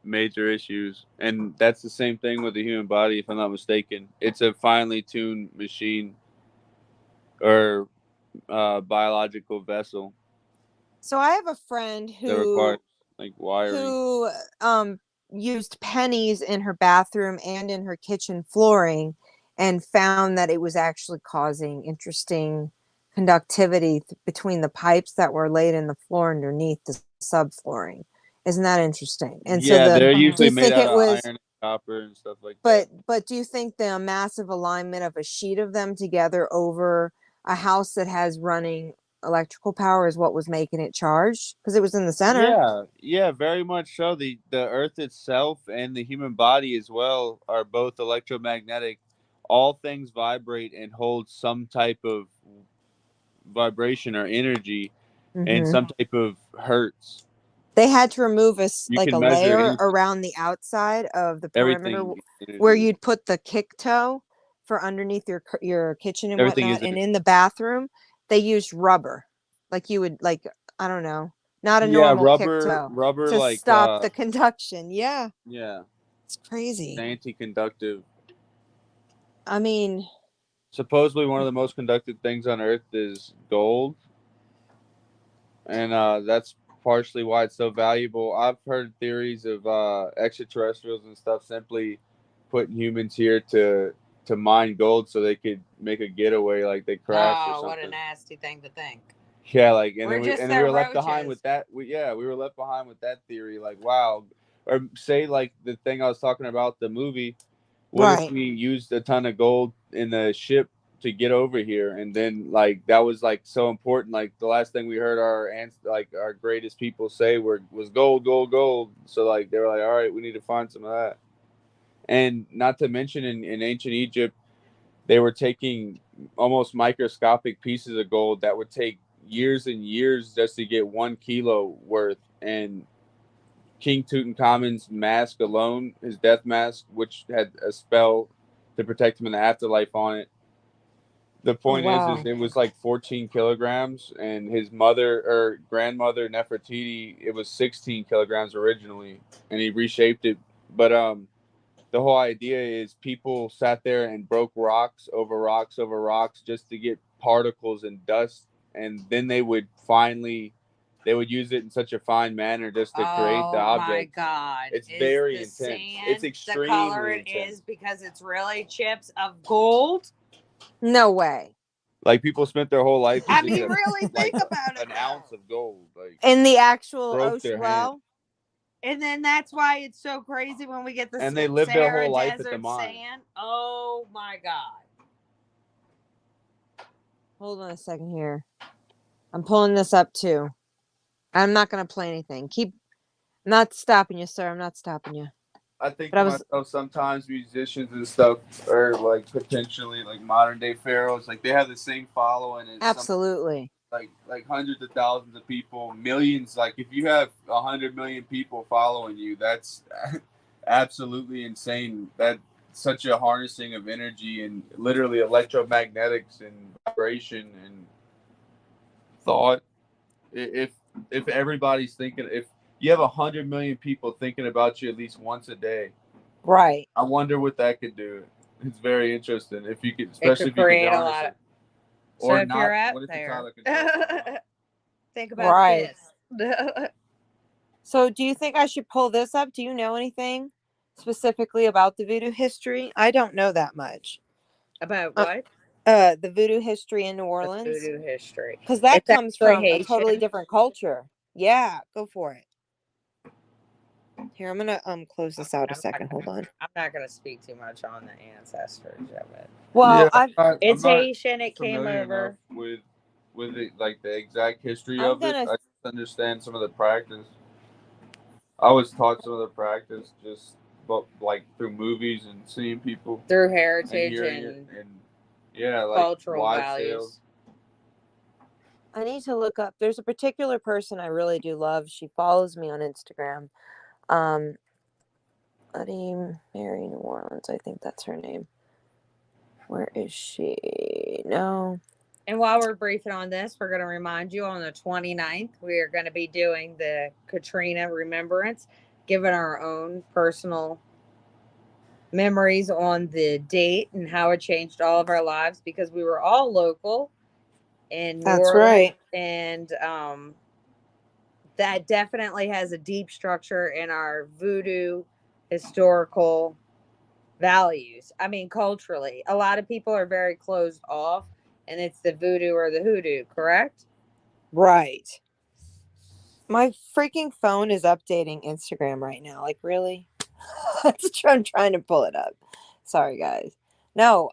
major issues, and that's the same thing with the human body. If I'm not mistaken, it's a finely tuned machine or biological vessel So I have a friend that requires like wiring. who used pennies in her bathroom and in her kitchen flooring and found that it was actually causing interesting conductivity between the pipes that were laid in the floor underneath the subflooring. Isn't that interesting? And so Yeah, they're do usually you made think out it of was iron and copper and stuff like that. but do you think the massive alignment of a sheet of them together over a house that has running electrical power is what was making it charged? Because it was in the center. Yeah, very much so. The Earth itself and the human body as well are both electromagnetic. All things vibrate and hold some type of vibration or energy and Mhm. some type of hertz. They had to remove You like a can measure layer anything, around the outside of the perimeter everything. where Energy. you'd put the kick toe for underneath your kitchen and Everything whatnot. is And in the bathroom, they used rubber, like you would like I don't know, not a yeah, normal kick rubber, toe rubber to like stop the conduction. Yeah, yeah, it's crazy. anti-conductive. I mean, Supposedly one of the most conductive things on Earth is gold, and that's partially why it's so valuable. I've heard theories of extraterrestrials and stuff simply putting humans here to mine gold so they could make a getaway, like they crash or Oh, what a something. nasty thing to think. Yeah, like and We're then we just and then we their were left behind roaches. with that. We were left behind with that theory. Like, wow, or say like the thing I was talking about, the movie. What if right. we used a ton of gold in the ship to get over here, and then like that was like so important. Like the last thing we heard our like our greatest people say was gold, gold, gold. So like they were like, all right, we need to find some of that. And not to mention in ancient Egypt, they were taking almost microscopic pieces of gold that would take years and years just to get 1 kilo worth. And King Tutankhamun's mask alone, his death mask, which had a spell to protect him in the afterlife on it. The Oh point is wow. it was like 14 kilograms, and his mother or grandmother Nefertiti, it was 16 kilograms originally, and he reshaped it. But the whole idea is people sat there and broke rocks over rocks over rocks just to get particles and dust, and then they would use it in such a fine manner just to create the Oh my object. God. It's Is very the intense. sand It's the extremely color it intense. is because it's really chips of gold? No way. Like people spent their whole life I just mean, getting really like think about it an though. ounce of gold. Like In the actual broke ocean their hand, well. And then that's why it's so crazy when we get the and they lived their Sahara whole life at the Desert mine. sand. Oh my God. Hold on a second here. I'm pulling this up too. I'm not gonna play anything. I'm not stopping you, sir. I'm not stopping you. I think But to I was myself, sometimes musicians and stuff are like potentially like modern day pharaohs. Like they have the same following as some absolutely. like hundreds of thousands of people, millions. Like if you have 100 million people following you, that's absolutely insane. That such a harnessing of energy and literally electromagnetics and vibration and thought. If everybody's thinking, if you have 100 million people thinking about you at least once a day, Right. I wonder what that could do. It's very interesting if you could, It especially could if you could create a harness lot of. it So or if you're not. out What if it's out there, of control? think about Right. this. So do you think I should pull this up? Do you know anything specifically about the voodoo history? I don't know that much. About Uh, what? the voodoo history in New The Orleans? voodoo history. Because that It's comes actually from a totally Haitian. different culture. Yeah, go for it. Here, I'm gonna close this out a second. Hold on. I'm not gonna speak too much on the ancestors of it. Well, Yeah, I'm It's not Haitian. It came familiar enough over. with it, like the exact history I'm of it. gonna I just understand some of the practice. I was taught some of the practice just like through movies and seeing people Through and heritage hearing it, and and yeah, like cultural wives' values. tales. I need to look up. There's a particular person I really do love. She follows me on Instagram. Um, Bloody Mary New Orleans. I think that's her name. Where is she? No. And while we're briefing on this, we're going to remind you on the 29th, we are going to be doing the Katrina Remembrance, giving our own personal memories on the date and how it changed all of our lives because we were all local in New That's Orleans. right. And that definitely has a deep structure in our voodoo historical values. I mean, culturally, a lot of people are very closed off, and it's the voodoo or the hoodoo, correct? Right. My freaking phone is updating Instagram right now. Like, really? I'm trying to pull it up. Sorry, guys. No,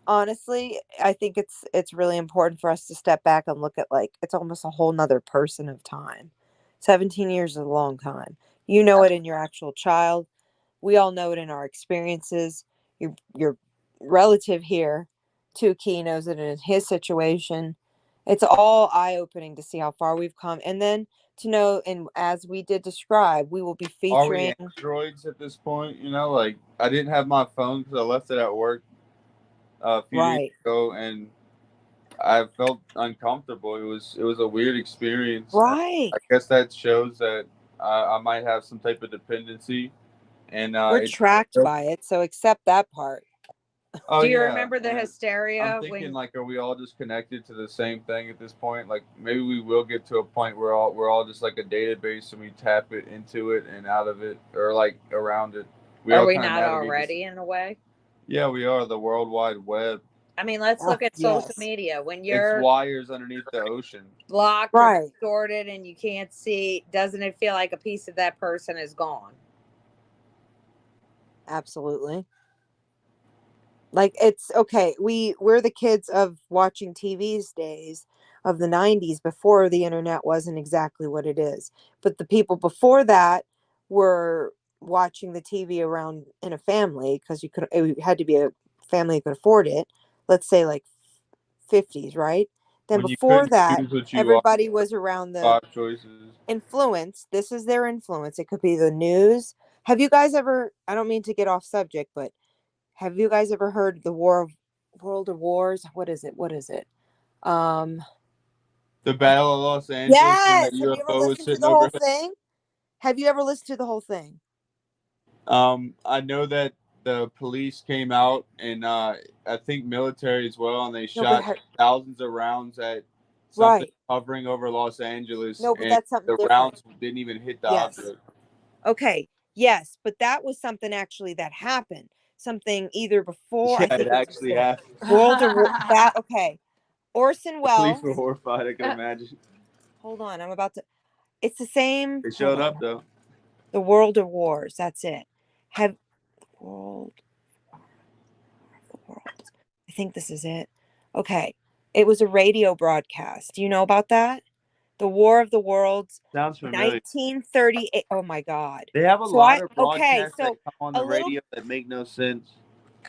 honestly, I think it's really important for us to step back and look at like it's almost a whole nother person of time. 17 years is a long time. You know it in your actual child. We all know it in our experiences. Your relative here Tukey knows it in his situation. It's all eye-opening to see how far we've come, and then to know, and as we did describe, we will be Are we featuring. androids at this point? You know, like I didn't have my phone because I left it at work a few days Right, ago, and I felt uncomfortable. It was a weird experience. right. I guess that shows that I might have some type of dependency, and We're it. tracked by it, so accept that part. Oh Do you yeah, remember the and I'm hysteria thinking when like, are we all just connected to the same thing at this point? Like maybe we will get to a point where we're all just like a database and we tap it into it and out of it, or like around it. We are all we kind of not navigate this. already in a way? Yeah, we are the World Wide Web. I mean, let's Oh, look at social yes. media. When It's you're wires underneath the ocean. blocked or Right. distorted and you can't see, doesn't it feel like a piece of that person is gone? Absolutely. Like, it's okay. We're the kids of watching TV's days of the 90s before the internet wasn't exactly what it is. But the people before that were watching the TV around in a family because it had to be a family who could afford it. Let's say like 50s, right? Then When you before couldn't that, choose what you watched, everybody was around the five choices. influence. This is their influence. It could be the news. Have you guys ever, I don't mean to get off subject, but have you guys ever heard the World of Wars? What is it? What is it? Um, The Battle of Los Angeles when the yes. Have you ever UFO was listened to sitting the whole overhead. thing? Have you ever listened to the whole thing? I know that the police came out and I think military as well, and they No, but shot thousands of rounds at something right. hovering over Los Angeles, No, but and that's something the different. rounds didn't even hit the Yes. object. Okay. Yes, but that was something actually that happened. Something either before, I Yeah, think it it's actually happened. World of that. Okay. Orson The police Welles. were horrified. I can imagine. Hold on. I'm about to. It's the same. They Hold showed on. up though. The World of Wars. That's it. Have World of the Worlds. I think this is it. Okay. It was a radio broadcast. Do you know about that? The War of the Worlds, Sounds familiar. 1938. Oh my God. They have a So lot of okay. broadcasts that So come on a the little, radio that make no sense.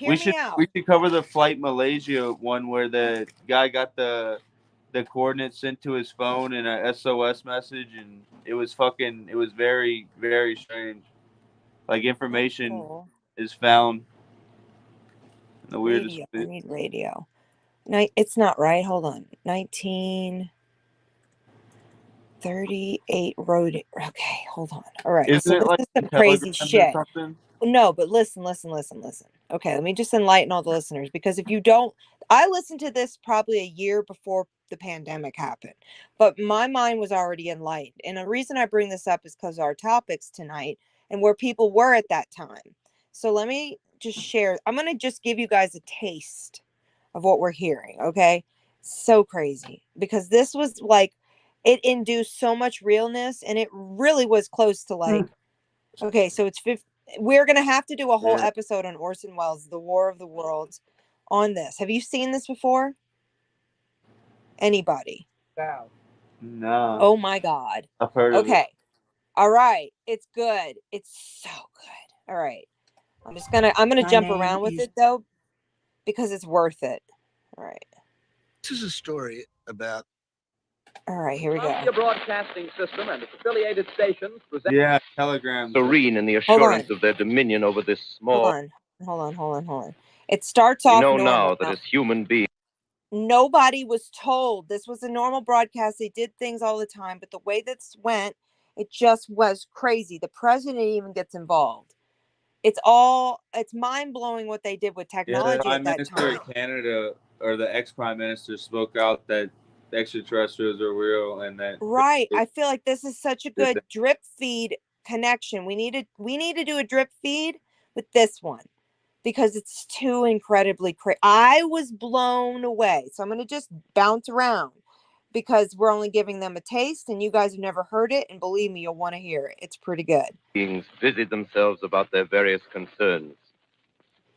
hear me out. We should cover the Flight Malaysia one where the guy got the coordinates sent to his phone in a SOS message, and it was very, very strange. Like information Full is found in the weirdest radio. I way. need radio. It's not right. Hold on. 1938 road. Okay, hold on. All right. Isn't So it this like is some crazy telegrams or shit. something? No, but listen. Okay, let me just enlighten all the listeners, because if you don't, I listened to this probably a year before the pandemic happened, but my mind was already enlightened. And the reason I bring this up is because our topics tonight and where people were at that time. So let me just share. I'm going to just give you guys a taste of what we're hearing. Okay. So crazy, because this was like, it induced so much realness, and it really was close to like, okay, so it's 50. We're going to have to do a whole Yeah. episode on Orson Welles, The War of the Worlds, on this. Have you seen this before? Anybody? Wow. No, Oh my God. I've heard of it. Okay. All right. It's good. It's so good. All right. I'm gonna My jump name around with is- it though, because it's worth it. All right. This is a story about All right, here we go. Columbia Broadcasting System and its affiliated stations present Yeah, telegrams. serene in the Hold assurance on. of their dominion over this Hold small. on. It starts We off know normal. now that as human beings, Nobody was told. This was a normal broadcast. They did things all the time, but the way this went, it just was crazy. The president even gets involved. It's mind blowing what they did with Yeah, the technology Prime at that Minister time. of Canada, or the ex-Prime Minister, spoke out that extraterrestrials are real and that Right. I feel like this is such a Did good drip feed connection. We need to do a drip feed with this one, because it's too incredibly crazy. I was blown away. So I'm going to just bounce around, because we're only giving them a taste, and you guys have never heard it. And believe me, you'll want to hear it. It's pretty good. busied themselves about their various concerns.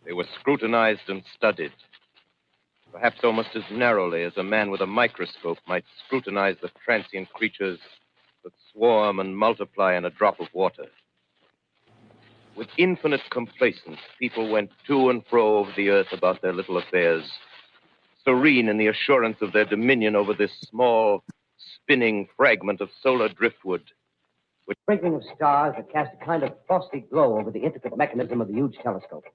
They were scrutinized and studied, perhaps almost as narrowly as a man with a microscope might scrutinize the transient creatures that swarm and multiply in a drop of water. With infinite complacence, people went to and fro over the earth about their little affairs, serene in the assurance of their dominion over this small, spinning fragment of solar driftwood. Sprinkling of stars that cast a kind of frosty glow over the intricate mechanism of the huge telescope.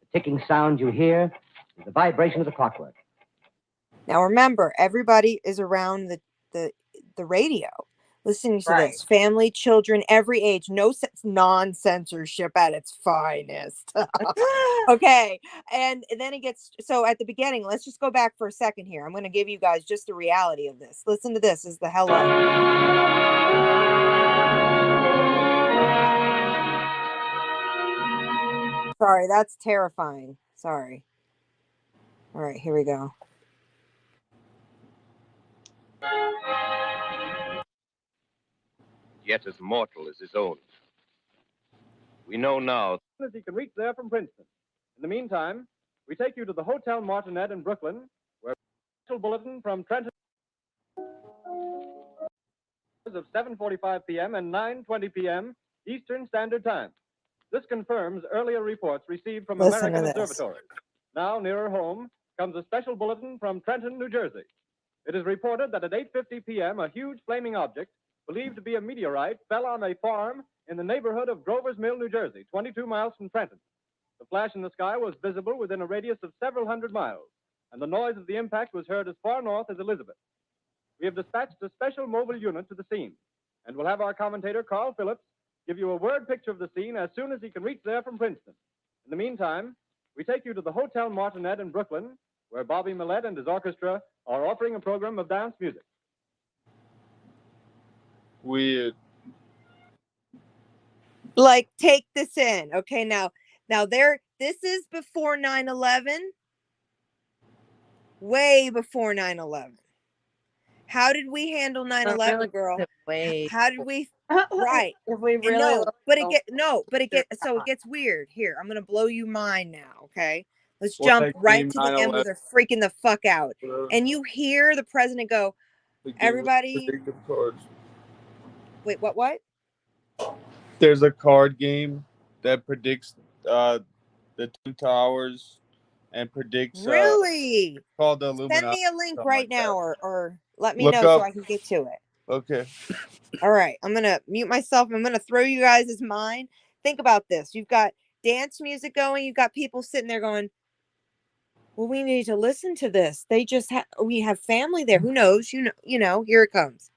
The ticking sound you hear is the vibration of the clockwork. Now remember, everybody is around the radio, listening to this. Family, children, every age. No non-censorship at its finest. Okay, and then it gets so at the beginning. Let's just go back for a second here. I'm going to give you guys just the reality of this. Listen to this. Is the hello. Sorry, that's terrifying. Sorry. All right, here we go. Yet as mortal as his own. We know now as he can reach there from Princeton. In the meantime, we take you to the Hotel Martinet in Brooklyn, where a special bulletin from Trenton of 7:45 p.m. and 9:20 p.m. Eastern Standard Time. This confirms earlier reports received from American observatories. Now, nearer home, comes a special bulletin from Trenton, New Jersey. It is reported that at 8:50 p.m., a huge flaming object, believed to be a meteorite, fell on a farm in the neighborhood of Grover's Mill, New Jersey, 22 miles from Trenton. The flash in the sky was visible within a radius of several hundred miles, and the noise of the impact was heard as far north as Elizabeth. We have dispatched a special mobile unit to the scene, and we'll have our commentator, Carl Phillips, give you a word picture of the scene as soon as he can reach there from Princeton. In the meantime, we take you to the Hotel Martinet in Brooklyn, where Bobby Millett and his orchestra are offering a program of dance music. Weird. Like, take this in. Okay, now this is before 9/11. Way before 9/11. How did we handle 9/11, girl? How did we? Right. If we really It gets weird. Here, I'm gonna blow you mind now. Okay, let's jump right to the end where they're freaking the fuck out, and you hear the president go, "Everybody." Wait, what? There's a card game that predicts the Twin Towers and predicts. Really? Called the Illuminati. Send me a link right now, or let me Look know up. so I can get to it. Okay. All right, I'm gonna mute myself. I'm gonna throw you guys' mind. Think about this. You've got dance music going. You've got people sitting there going, "Well, we need to listen to this. They just we have family there. Who knows? You know. Here it comes."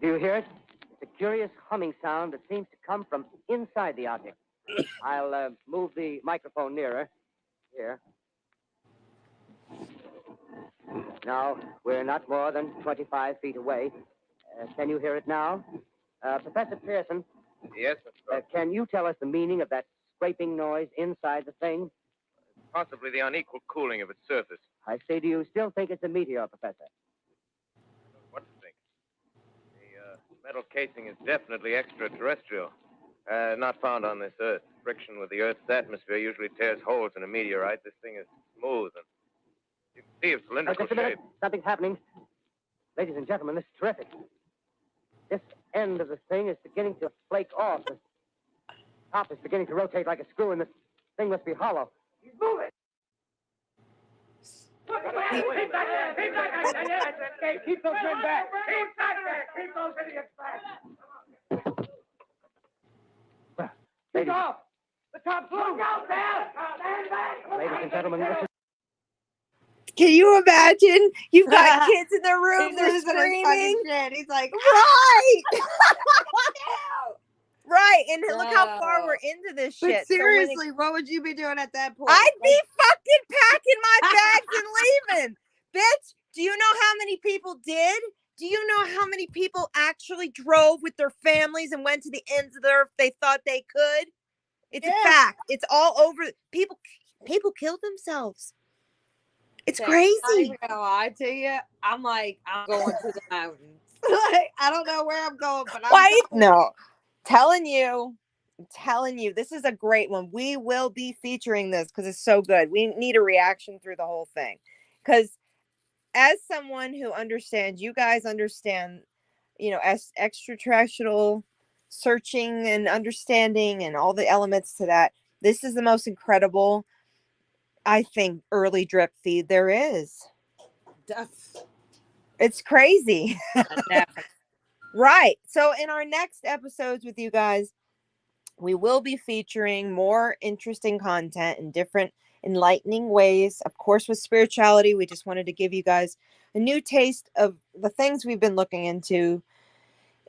Do you hear it? It's a curious humming sound that seems to come from inside the object. I'll move the microphone nearer. Here. Now, we're not more than 25 feet away. Can you hear it now? Professor Pearson? Yes, Mr. Can you tell us the meaning of that scraping noise inside the thing? Possibly the unequal cooling of its surface. I say, do you still think it's a meteor, Professor? What to think? The metal casing is definitely extraterrestrial. Not found on this Earth. Friction with the Earth's atmosphere usually tears holes in a meteorite. This thing is smooth and you can see its cylindrical Just a minute. shape. Something's happening. Ladies and gentlemen, this is terrific. This end of the thing is beginning to flake off. The top is beginning to rotate like a screw, and this thing must be hollow. He's moving. Keep back there! Keep those men back! Keep back there! Keep those idiots back! Well, Take off! The top's loose! Look out there! Stand back! ladies and gentlemen, this is... Can you imagine? You've got kids in the room. They're screaming. He's like, Right. Right. And look how far we're into this shit. but seriously, what would you be doing at that point? I'd be fucking packing my bags and leaving. Bitch, do you know how many people did? Do you know how many people actually drove with their families and went to the ends of the earth they thought they could? It's a fact. It's all over. People killed themselves. It's crazy. I'm not even gonna lie to you. I'm going to the mountains. Like, I don't know where I'm going, but I'm Why? going. No. I'm telling you, this is a great one. We will be featuring this because it's so good. We need a reaction through the whole thing. Because as someone who understands, you guys understand, as extraterrestrial searching and understanding and all the elements to that, this is the most incredible, I think, early drip feed there is. It's crazy. Definitely. Right. So in our next episodes with you guys, we will be featuring more interesting content in different enlightening ways. Of course, with spirituality, we just wanted to give you guys a new taste of the things we've been looking into.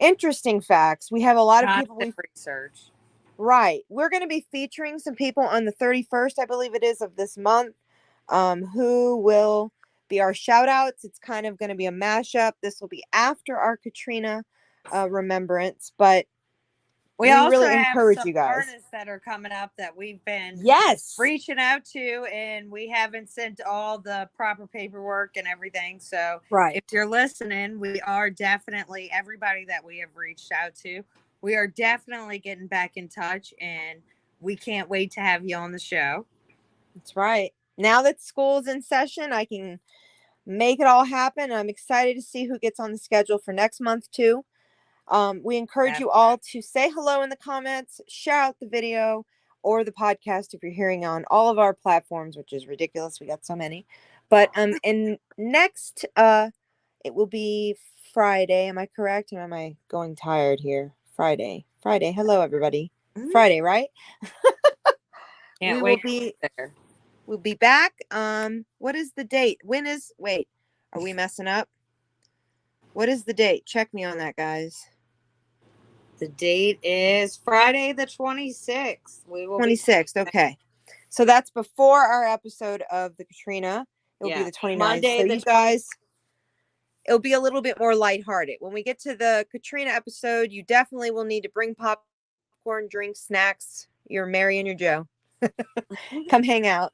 Interesting facts. We have a lot of people research. Right. We're going to be featuring some people on the 31st, I believe it is, of this month, who will be our shout outs. It's kind of going to be a mashup. This will be after our Katrina remembrance, but we we also really have encourage some you guys. artists that are coming up that we've been Yes, reaching out to, and we haven't sent all the proper paperwork and everything. So right. if you're listening, we are definitely, everybody that we have reached out to, we are definitely getting back in touch, and we can't wait to have you on the show. That's right. Now that school's in session, I can make it all happen. I'm excited to see who gets on the schedule for next month too. We encourage you all to say hello in the comments, share out the video or the podcast if you're hearing on all of our platforms, which is ridiculous. We got so many. But and next it will be Friday. Am I correct? Or am I going tired here? Friday. Hello everybody. Mm-hmm. Friday, right? Can't we wait will be there. We'll be back. What is the date? Wait, are we messing up? What is the date? Check me on that, guys. The date is Friday the 26th. We will 26th. Okay. So that's before our episode of the Katrina. It'll be the 29th. Monday, so you guys, it'll be a little bit more lighthearted. When we get to the Katrina episode, you definitely will need to bring popcorn, drinks, snacks, your Mary and your Joe. Come hang out.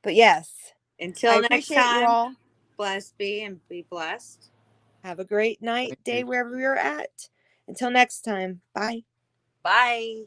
But yes. Until next time, you all. Blessed be and be blessed. Have a great night, day, wherever you're at. Until next time. Bye. Bye.